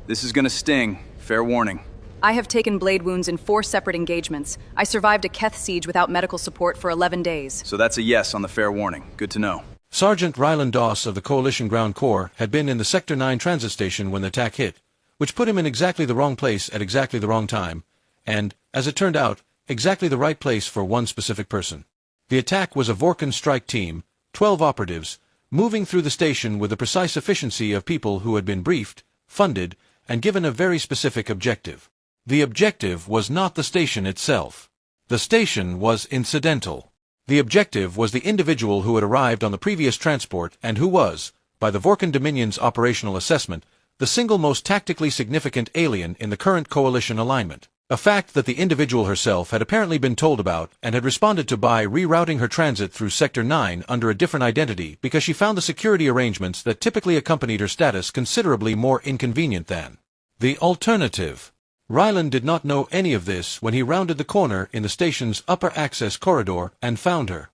This is gonna sting. Fair warning. I have taken blade wounds in 4 separate engagements. I survived a Keth siege without medical support for 11 days. So that's a yes on the fair warning. Good to know. Sergeant Ryland Doss of the Coalition Ground Corps had been in the Sector 9 transit station when the attack hit, which put him in exactly the wrong place at exactly the wrong time, and, as it turned out, exactly the right place for one specific person. The attack was a Vorkan strike team, 12 operatives, moving through the station with the precise efficiency of people who had been briefed, funded, and given a very specific objective. The objective was not the station itself. The station was incidental. The objective was the individual who had arrived on the previous transport and who was, by the Vorkan Dominion's operational assessment, the single most tactically significant alien in the current coalition alignment. A fact that the individual herself had apparently been told about and had responded to by rerouting her transit through Sector 9 under a different identity because she found the security arrangements that typically accompanied her status considerably more inconvenient than the alternative. Ryland did not know any of this when he rounded the corner in the station's upper access corridor and found her.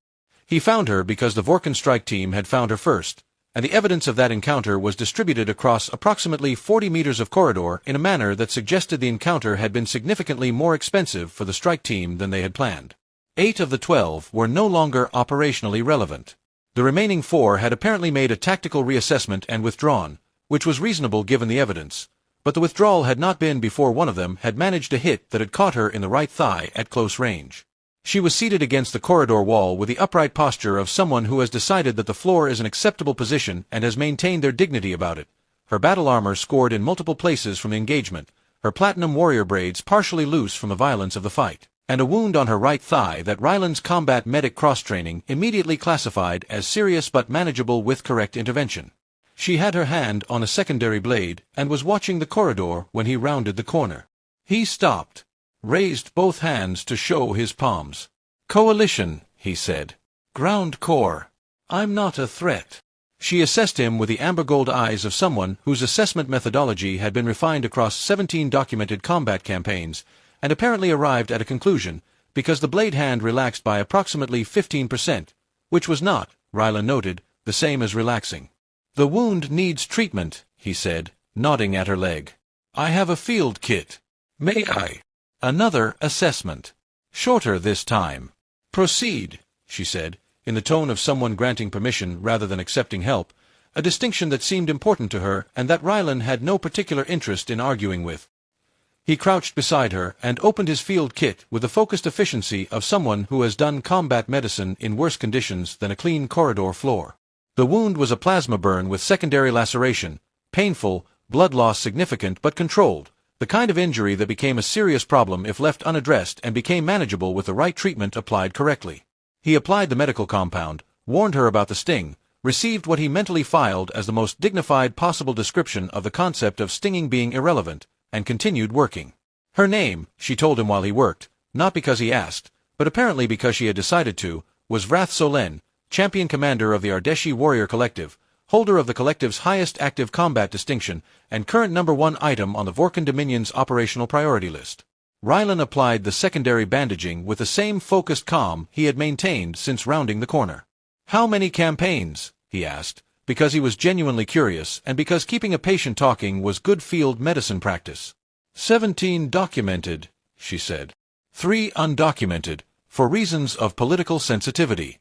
He found her because the Vorkan strike team had found her first, and the evidence of that encounter was distributed across approximately 40 meters of corridor in a manner that suggested the encounter had been significantly more expensive for the strike team than they had planned. 8 of the 12 were no longer operationally relevant. The remaining 4 had apparently made a tactical reassessment and withdrawn, which was reasonable given the evidence, but the withdrawal had not been before one of them had managed a hit that had caught her in the right thigh at close range. She was seated against the corridor wall with the upright posture of someone who has decided that the floor is an acceptable position and has maintained their dignity about it. Her battle armor scored in multiple places from the engagement, her platinum warrior braids partially loose from the violence of the fight, and a wound on her right thigh that Ryland's combat medic cross-training immediately classified as serious but manageable with correct intervention. She had her hand on a secondary blade and was watching the corridor when he rounded the corner. He stopped, raised both hands to show his palms. "Coalition," he said. "Ground Corps. I'm not a threat." She assessed him with the amber gold eyes of someone whose assessment methodology had been refined across 17 documented combat campaigns, and apparently arrived at a conclusion, because the blade hand relaxed by approximately 15%, which was not, Ryland noted, the same as relaxing. "The wound needs treatment," he said, nodding at her leg. "I have a field kit. May I?" Another assessment. Shorter this time. "Proceed," she said, in the tone of someone granting permission rather than accepting help, a distinction that seemed important to her and that Ryland had no particular interest in arguing with. He crouched beside her and opened his field kit with the focused efficiency of someone who has done combat medicine in worse conditions than a clean corridor floor. The wound was a plasma burn with secondary laceration, painful, blood loss significant but controlled, the kind of injury that became a serious problem if left unaddressed and became manageable with the right treatment applied correctly. He applied the medical compound, warned her about the sting, received what he mentally filed as the most dignified possible description of the concept of stinging being irrelevant, and continued working. Her name, she told him while he worked, not because he asked, but apparently because she had decided to, was Vrath Solen, champion commander of the Ardeshi Warrior Collective, holder of the collective's highest active combat distinction, and current number 1 item on the Vorkan Dominion's operational priority list. Ryland applied the secondary bandaging with the same focused calm he had maintained since rounding the corner. "How many campaigns?" he asked, because he was genuinely curious and because keeping a patient talking was good field medicine practice. 17 documented, she said. 3 undocumented, for reasons of political sensitivity.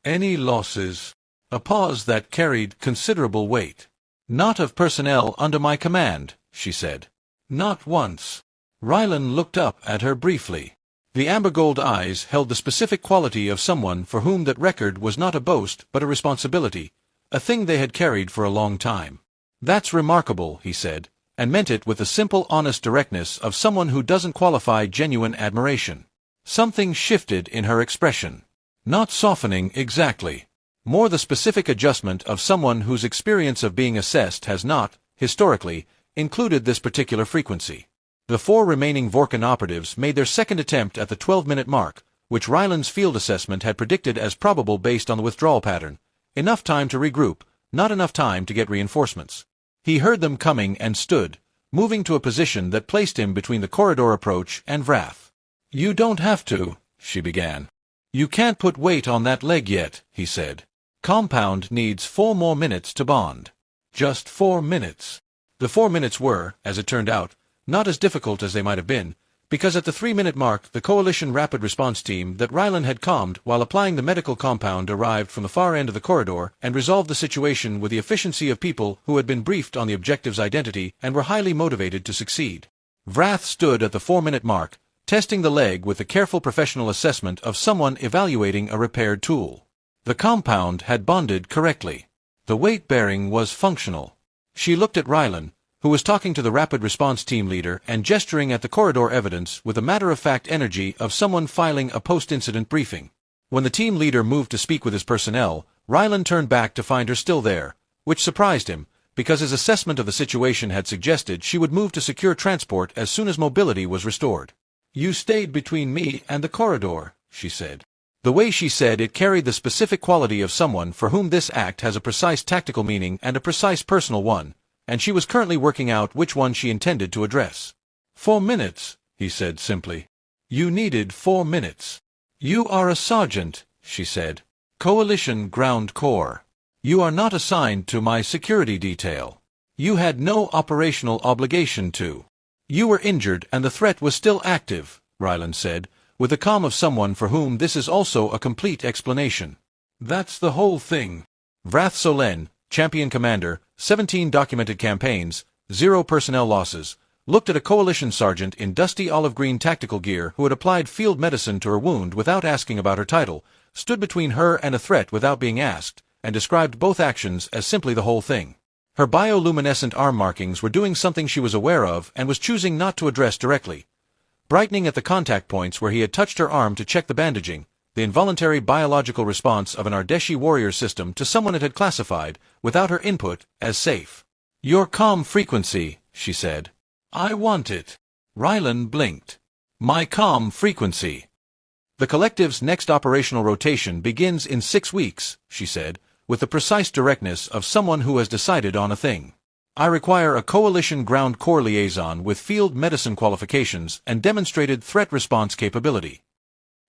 "Any losses?" A pause that carried considerable weight. "Not of personnel under my command," she said. "Not once." Ryland looked up at her briefly. The amber gold eyes held the specific quality of someone for whom that record was not a boast but a responsibility, a thing they had carried for a long time. "That's remarkable," he said, and meant it with the simple honest directness of someone who doesn't qualify genuine admiration. Something shifted in her expression. Not softening exactly. More the specific adjustment of someone whose experience of being assessed has not, historically, included this particular frequency. The 4 remaining Vorkan operatives made their second attempt at the 12-minute mark, which Ryland's field assessment had predicted as probable based on the withdrawal pattern. Enough time to regroup, not enough time to get reinforcements. He heard them coming and stood, moving to a position that placed him between the corridor approach and Vrath. "You don't have to," she began. "You can't put weight on that leg yet," he said. "Compound needs 4 more minutes to bond." "Just 4 minutes." The 4 minutes were, as it turned out, not as difficult as they might have been, because at the 3-minute mark the Coalition Rapid Response Team that Rylan had calmed while applying the medical compound arrived from the far end of the corridor and resolved the situation with the efficiency of people who had been briefed on the objective's identity and were highly motivated to succeed. Vrath stood at the 4-minute mark, testing the leg with the careful professional assessment of someone evaluating a repaired tool. The compound had bonded correctly. The weight bearing was functional. She looked at Rylan, who was talking to the Rapid Response Team leader and gesturing at the corridor evidence with the matter-of-fact energy of someone filing a post-incident briefing. When the team leader moved to speak with his personnel, Rylan turned back to find her still there, which surprised him, because his assessment of the situation had suggested she would move to secure transport as soon as mobility was restored. "You stayed between me and the corridor," she said. The way she said it carried the specific quality of someone for whom this act has a precise tactical meaning and a precise personal one, and she was currently working out which one she intended to address. 4 minutes, he said simply. "You needed 4 minutes. You are a sergeant," she said. "Coalition Ground Corps. You are not assigned to my security detail. You had no operational obligation to. You were injured and the threat was still active," Rylan said, with the calm of someone for whom this is also a complete explanation. "That's the whole thing." Vrath Solen, Champion Commander, 17 documented campaigns, 0 personnel losses, looked at a coalition sergeant in dusty olive-green tactical gear who had applied field medicine to her wound without asking about her title, stood between her and a threat without being asked, and described both actions as simply the whole thing. Her bioluminescent arm markings were doing something she was aware of and was choosing not to address directly. Brightening at the contact points where he had touched her arm to check the bandaging, the involuntary biological response of an Ardeshi warrior system to someone it had classified, without her input, as safe. "Your calm frequency," she said. "I want it." Rylan blinked. "My calm frequency." "The collective's next operational rotation begins in 6 weeks," she said, with the precise directness of someone who has decided on a thing. "I require a Coalition Ground Corps liaison with field medicine qualifications and demonstrated threat response capability."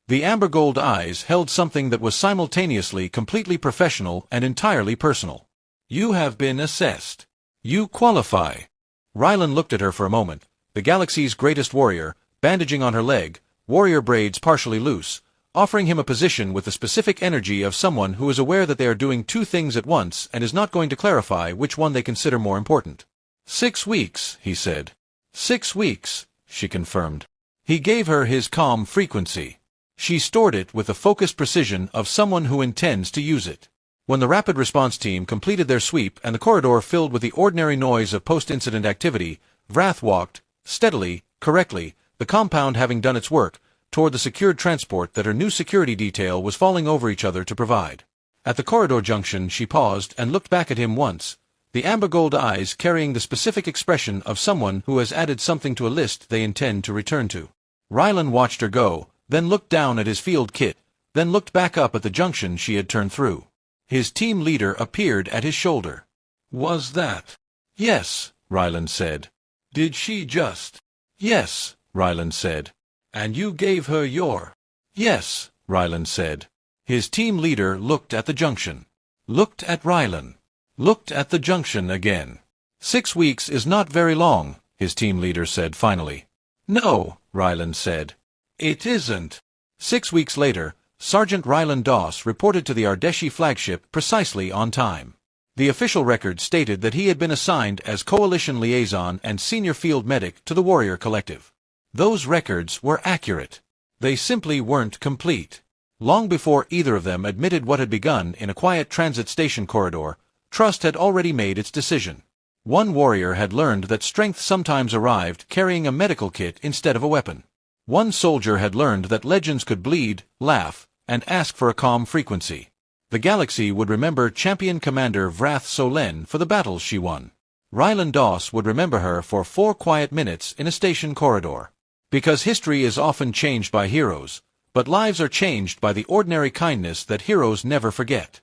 The amber gold eyes held something that was simultaneously completely professional and entirely personal. "You have been assessed. You qualify." Rylan looked at her for a moment, the galaxy's greatest warrior, bandaging on her leg, warrior braids partially loose, offering him a position with the specific energy of someone who is aware that they are doing 2 things at once and is not going to clarify which one they consider more important. 6 weeks, he said. 6 weeks, she confirmed. He gave her his calm frequency. She stored it with the focused precision of someone who intends to use it. When the Rapid Response Team completed their sweep and the corridor filled with the ordinary noise of post-incident activity, Vrath walked, steadily, correctly, the compound having done its work, toward the secured transport that her new security detail was falling over each other to provide. At the corridor junction she paused and looked back at him once, the amber gold eyes carrying the specific expression of someone who has added something to a list they intend to return to. Rylan watched her go, then looked down at his field kit, then looked back up at the junction she had turned through. His team leader appeared at his shoulder. "Was that?" "Yes," Rylan said. "Did she just?" "Yes," Rylan said. "And you gave her your?" "Yes," Rylan said. His team leader looked at the junction. Looked at Rylan. Looked at the junction again. 6 weeks is not very long, his team leader said finally. "No," Rylan said. "It isn't." 6 weeks later, Sergeant Rylan Doss reported to the Ardeshi flagship precisely on time. The official record stated that he had been assigned as Coalition Liaison and Senior Field Medic to the Warrior Collective. Those records were accurate. They simply weren't complete. Long before either of them admitted what had begun in a quiet transit station corridor, trust had already made its decision. One warrior had learned that strength sometimes arrived carrying a medical kit instead of a weapon. One soldier had learned that legends could bleed, laugh, and ask for a calm frequency. The galaxy would remember Champion Commander Vrath Solen for the battles she won. Rylan Doss would remember her for 4 quiet minutes in a station corridor. Because history is often changed by heroes, but lives are changed by the ordinary kindness that heroes never forget.